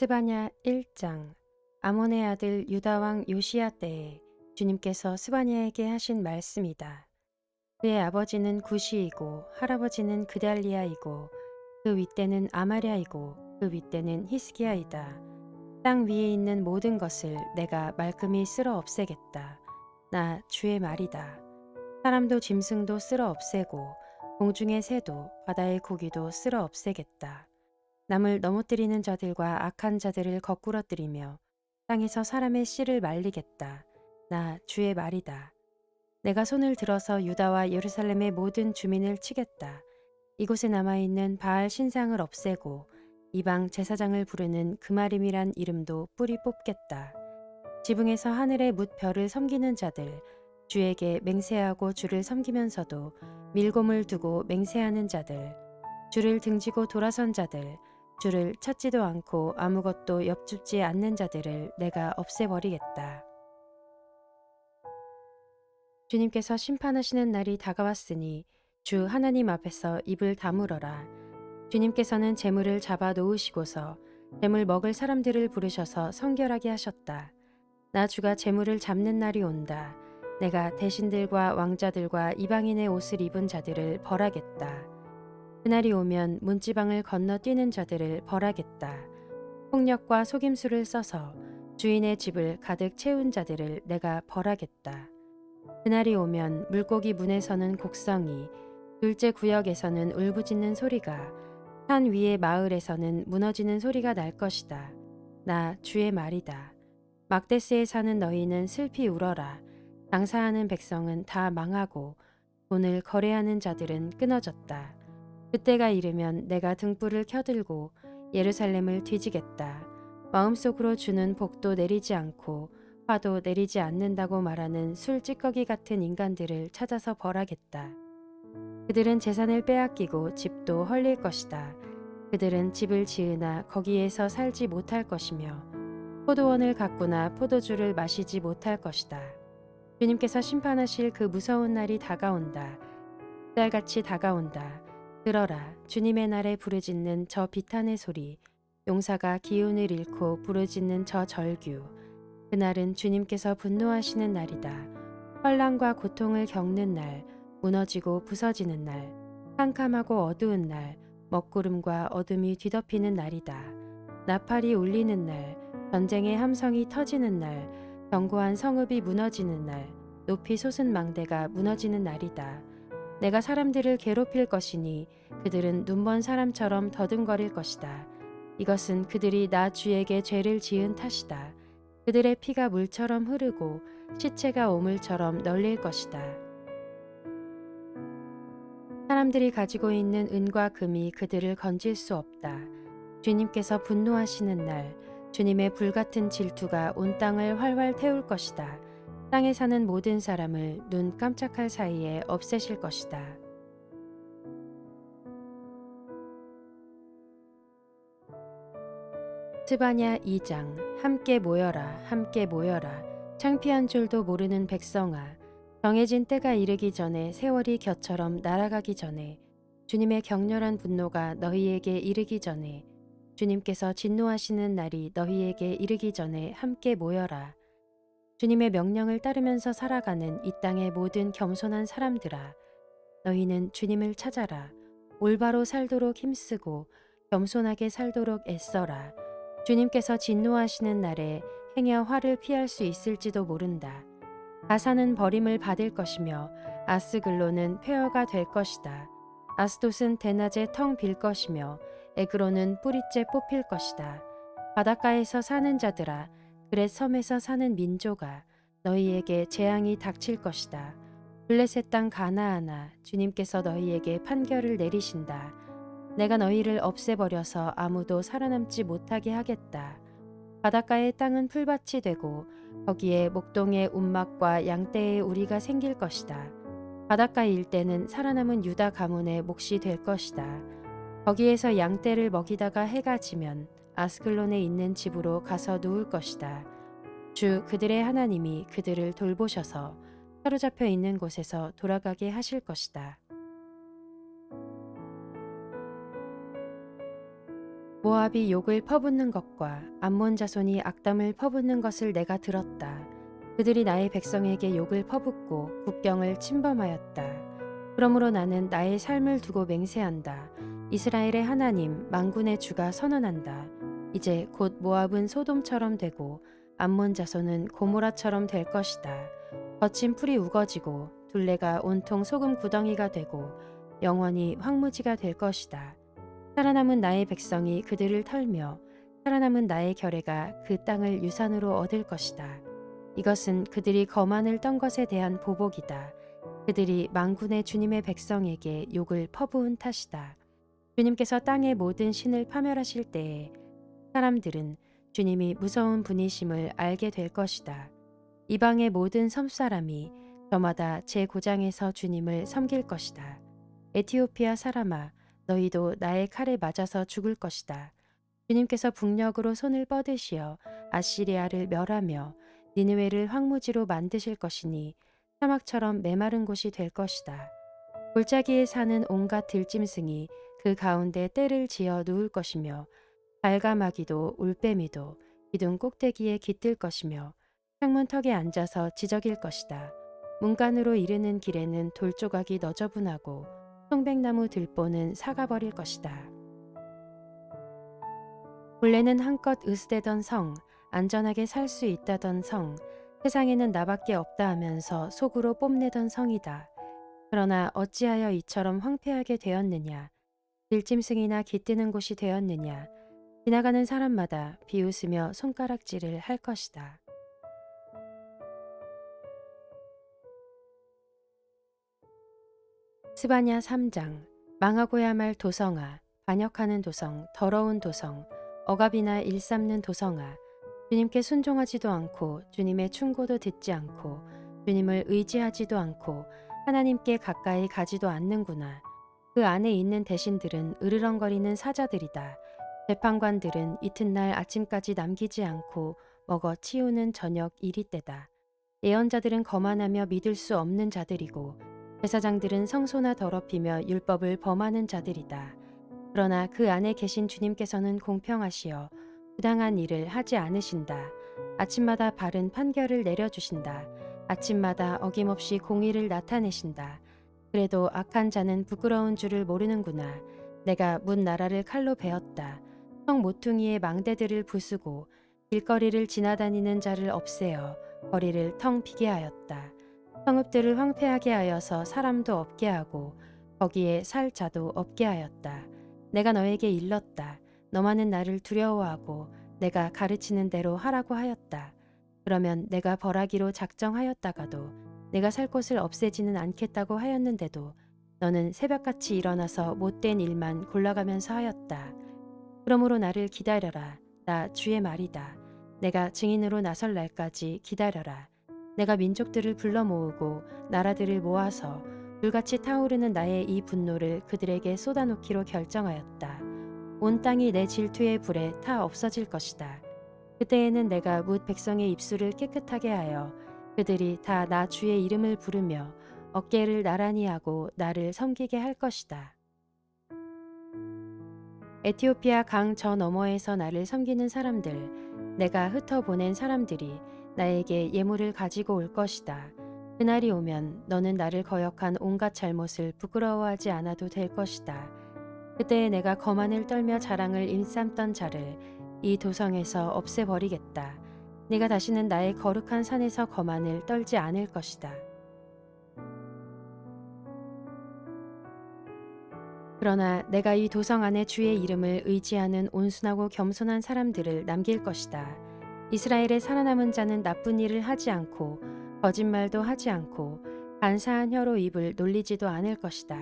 스바냐 1장. 아몬의 아들 유다 왕 요시야 때에 주님께서 스바냐에게 하신 말씀이다. 그의 아버지는 구시이고 할아버지는 그달리아이고 그 윗대는 아마랴이고 그 윗대는 히스기야이다. 땅 위에 있는 모든 것을 내가 말끔히 쓸어 없애겠다. 나 주의 말이다. 사람도 짐승도 쓸어 없애고 공중의 새도 바다의 고기도 쓸어 없애겠다. 남을 넘어뜨리는 자들과 악한 자들을 거꾸러뜨리며 땅에서 사람의 씨를 말리겠다. 나 주의 말이다. 내가 손을 들어서 유다와 예루살렘의 모든 주민을 치겠다. 이곳에 남아있는 바알 신상을 없애고 이방 제사장을 부르는 그마림이란 이름도 뿌리 뽑겠다. 지붕에서 하늘의 뭇 별을 섬기는 자들, 주에게 맹세하고 주를 섬기면서도 밀곰을 두고 맹세하는 자들, 주를 등지고 돌아선 자들, 주를 찾지도 않고 아무것도 엽줍지 않는 자들을 내가 없애버리겠다. 주님께서 심판하시는 날이 다가왔으니 주 하나님 앞에서 입을 다물어라. 주님께서는 재물을 잡아 놓으시고서 재물 먹을 사람들을 부르셔서 성결하게 하셨다. 나 주가 재물을 잡는 날이 온다. 내가 대신들과 왕자들과 이방인의 옷을 입은 자들을 벌하겠다. 그날이 오면 문지방을 건너뛰는 자들을 벌하겠다. 폭력과 속임수를 써서 주인의 집을 가득 채운 자들을 내가 벌하겠다. 그날이 오면 물고기 문에서는 곡성이, 둘째 구역에서는 울부짖는 소리가, 산 위의 마을에서는 무너지는 소리가 날 것이다. 나 주의 말이다. 막데스에 사는 너희는 슬피 울어라. 장사하는 백성은 다 망하고 돈을 거래하는 자들은 끊어졌다. 그때가 이르면 내가 등불을 켜들고 예루살렘을 뒤지겠다. 마음속으로 주는 복도 내리지 않고 화도 내리지 않는다고 말하는 술 찌꺼기 같은 인간들을 찾아서 벌하겠다. 그들은 재산을 빼앗기고 집도 헐릴 것이다. 그들은 집을 지으나 거기에서 살지 못할 것이며 포도원을 가꾸나 포도주를 마시지 못할 것이다. 주님께서 심판하실 그 무서운 날이 다가온다. 딸같이 다가온다. 들어라, 주님의 날에 부르짖는 저 비탄의 소리, 용사가 기운을 잃고 부르짖는 저 절규. 그날은 주님께서 분노하시는 날이다. 환난과 고통을 겪는 날, 무너지고 부서지는 날, 캄캄하고 어두운 날, 먹구름과 어둠이 뒤덮이는 날이다. 나팔이 울리는 날, 전쟁의 함성이 터지는 날, 견고한 성읍이 무너지는 날, 높이 솟은 망대가 무너지는 날이다. 내가 사람들을 괴롭힐 것이니 그들은 눈먼 사람처럼 더듬거릴 것이다. 이것은 그들이 나 주에게 죄를 지은 탓이다. 그들의 피가 물처럼 흐르고 시체가 오물처럼 널릴 것이다. 사람들이 가지고 있는 은과 금이 그들을 건질 수 없다. 주님께서 분노하시는 날, 주님의 불같은 질투가 온 땅을 활활 태울 것이다. 땅에 사는 모든 사람을 눈 깜짝할 사이에 없애실 것이다. 스바냐 2장. 함께 모여라, 함께 모여라. 창피한 줄도 모르는 백성아, 정해진 때가 이르기 전에, 세월이 겨처럼 날아가기 전에, 주님의 격렬한 분노가 너희에게 이르기 전에, 주님께서 진노하시는 날이 너희에게 이르기 전에 함께 모여라. 주님의 명령을 따르면서 살아가는 이 땅의 모든 겸손한 사람들아, 너희는 주님을 찾아라. 올바로 살도록 힘쓰고 겸손하게 살도록 애써라. 주님께서 진노하시는 날에 행여 화를 피할 수 있을지도 모른다. 가사는 버림을 받을 것이며 아스글론은 폐허가 될 것이다. 아스돗은 대낮에 텅 빌 것이며 에그로는 뿌리째 뽑힐 것이다. 바닷가에서 사는 자들아, 그렛 섬에서 사는 민족아, 너희에게 재앙이 닥칠 것이다. 블레셋 땅 가나안아, 주님께서 너희에게 판결을 내리신다. 내가 너희를 없애버려서 아무도 살아남지 못하게 하겠다. 바닷가의 땅은 풀밭이 되고 거기에 목동의 운막과 양떼의 우리가 생길 것이다. 바닷가 일대는 살아남은 유다 가문의 몫이 될 것이다. 거기에서 양떼를 먹이다가 해가 지면 아스글론에 있는 집으로 가서 누울 것이다. 주 그들의 하나님이 그들을 돌보셔서 사로잡혀 있는 곳에서 돌아가게 하실 것이다. 모압이 욕을 퍼붓는 것과 암몬 자손이 악담을 퍼붓는 것을 내가 들었다. 그들이 나의 백성에게 욕을 퍼붓고 국경을 침범하였다. 그러므로 나는 나의 삶을 두고 맹세한다. 이스라엘의 하나님 만군의 주가 선언한다. 이제 곧 모압은 소돔처럼 되고 암몬 자손은 고모라처럼 될 것이다. 거친 풀이 우거지고 둘레가 온통 소금 구덩이가 되고 영원히 황무지가 될 것이다. 살아남은 나의 백성이 그들을 털며 살아남은 나의 결혜가 그 땅을 유산으로 얻을 것이다. 이것은 그들이 거만을 떤 것에 대한 보복이다. 그들이 만군의 주님의 백성에게 욕을 퍼부은 탓이다. 주님께서 땅의 모든 신을 파멸하실 때에 사람들은 주님이 무서운 분이심을 알게 될 것이다. 이방의 모든 섬사람이 저마다 제 고장에서 주님을 섬길 것이다. 에티오피아 사람아, 너희도 나의 칼에 맞아서 죽을 것이다. 주님께서 북녘으로 손을 뻗으시어 아시리아를 멸하며 니느웨를 황무지로 만드실 것이니 사막처럼 메마른 곳이 될 것이다. 골짜기에 사는 온갖 들짐승이 그 가운데 떼를 지어 누울 것이며 발가마귀도 올빼미도 기둥 꼭대기에 깃들 것이며 창문턱에 앉아서 지저길 것이다. 문간으로 이르는 길에는 돌조각이 너저분하고 송백나무 들보는 사가버릴 것이다. 본래는 한껏 으스대던 성, 안전하게 살 수 있다던 성, 세상에는 나밖에 없다 하면서 속으로 뽐내던 성이다. 그러나 어찌하여 이처럼 황폐하게 되었느냐? 들짐승이나 깃드는 곳이 되었느냐? 지나가는 사람마다 비웃으며 손가락질을 할 것이다. 스바냐 3장. 망하고야 말 도성아, 반역하는 도성, 더러운 도성, 억압이나 일삼는 도성아, 주님께 순종하지도 않고 주님의 충고도 듣지 않고 주님을 의지하지도 않고 하나님께 가까이 가지도 않는구나. 그 안에 있는 대신들은 으르렁거리는 사자들이다. 재판관들은 이튿날 아침까지 남기지 않고 먹어 치우는 저녁 이리 때다. 예언자들은 거만하며 믿을 수 없는 자들이고 제사장들은 성소나 더럽히며 율법을 범하는 자들이다. 그러나 그 안에 계신 주님께서는 공평하시어 부당한 일을 하지 않으신다. 아침마다 바른 판결을 내려주신다. 아침마다 어김없이 공의를 나타내신다. 그래도 악한 자는 부끄러운 줄을 모르는구나. 내가 문 나라를 칼로 베었다. 성 모퉁이의 망대들을 부수고 길거리를 지나다니는 자를 없애어 거리를 텅 비게 하였다. 성읍들을 황폐하게 하여서 사람도 없게 하고 거기에 살 자도 없게 하였다. 내가 너에게 일렀다. 너만은 나를 두려워하고 내가 가르치는 대로 하라고 하였다. 그러면 내가 벌하기로 작정하였다가도 내가 살 곳을 없애지는 않겠다고 하였는데도 너는 새벽같이 일어나서 못된 일만 골라가면서 하였다. 그러므로 나를 기다려라. 나 주의 말이다. 내가 증인으로 나설 날까지 기다려라. 내가 민족들을 불러 모으고 나라들을 모아서 불같이 타오르는 나의 이 분노를 그들에게 쏟아놓기로 결정하였다. 온 땅이 내 질투의 불에 타 없어질 것이다. 그때에는 내가 뭇 백성의 입술을 깨끗하게 하여 그들이 다 나 주의 이름을 부르며 어깨를 나란히 하고 나를 섬기게 할 것이다. 에티오피아 강 저 너머에서 나를 섬기는 사람들, 내가 흩어보낸 사람들이 나에게 예물을 가지고 올 것이다. 그날이 오면 너는 나를 거역한 온갖 잘못을 부끄러워하지 않아도 될 것이다. 그때에 내가 거만을 떨며 자랑을 일삼던 자를 이 도성에서 없애버리겠다. 네가 다시는 나의 거룩한 산에서 거만을 떨지 않을 것이다. 그러나 내가 이 도성 안에 주의 이름을 의지하는 온순하고 겸손한 사람들을 남길 것이다. 이스라엘의 살아남은 자는 나쁜 일을 하지 않고 거짓말도 하지 않고 간사한 혀로 입을 놀리지도 않을 것이다.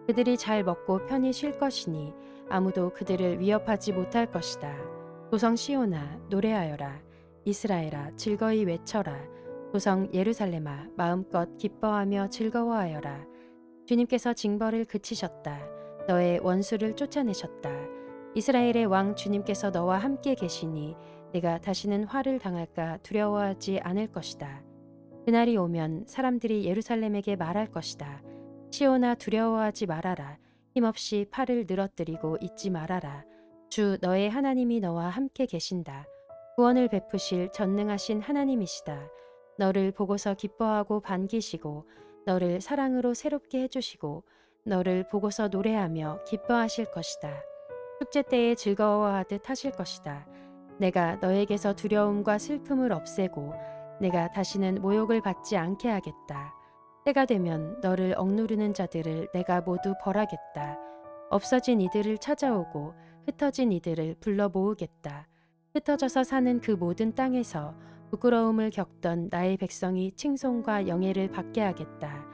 그들이 잘 먹고 편히 쉴 것이니 아무도 그들을 위협하지 못할 것이다. 도성 시온아 노래하여라. 이스라엘아 즐거이 외쳐라. 도성 예루살렘아 마음껏 기뻐하며 즐거워하여라. 주님께서 징벌을 그치셨다. 너의 원수를 쫓아내셨다. 이스라엘의 왕 주님께서 너와 함께 계시니 내가 다시는 화를 당할까 두려워하지 않을 것이다. 그날이 오면 사람들이 예루살렘에게 말할 것이다. 시온아 두려워하지 말아라. 힘없이 팔을 늘어뜨리고 있지 말아라. 주 너의 하나님이 너와 함께 계신다. 구원을 베푸실 전능하신 하나님이시다. 너를 보고서 기뻐하고 반기시고 너를 사랑으로 새롭게 해주시고 너를 보고서 노래하며 기뻐하실 것이다. 축제 때에 즐거워하듯 하실 것이다. 내가 너에게서 두려움과 슬픔을 없애고 내가 다시는 모욕을 받지 않게 하겠다. 때가 되면 너를 억누르는 자들을 내가 모두 벌하겠다. 없어진 이들을 찾아오고 흩어진 이들을 불러 모으겠다. 흩어져서 사는 그 모든 땅에서 부끄러움을 겪던 나의 백성이 칭송과 영예를 받게 하겠다.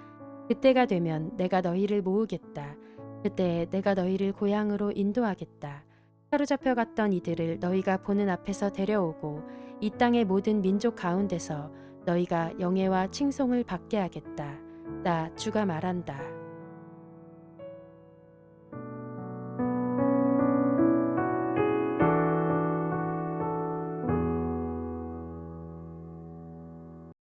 그때가 되면 내가 너희를 모으겠다. 그때에 내가 너희를 고향으로 인도하겠다. 사로잡혀 갔던 이들을 너희가 보는 앞에서 데려오고 이 땅의 모든 민족 가운데서 너희가 영예와 칭송을 받게 하겠다. 나 주가 말한다.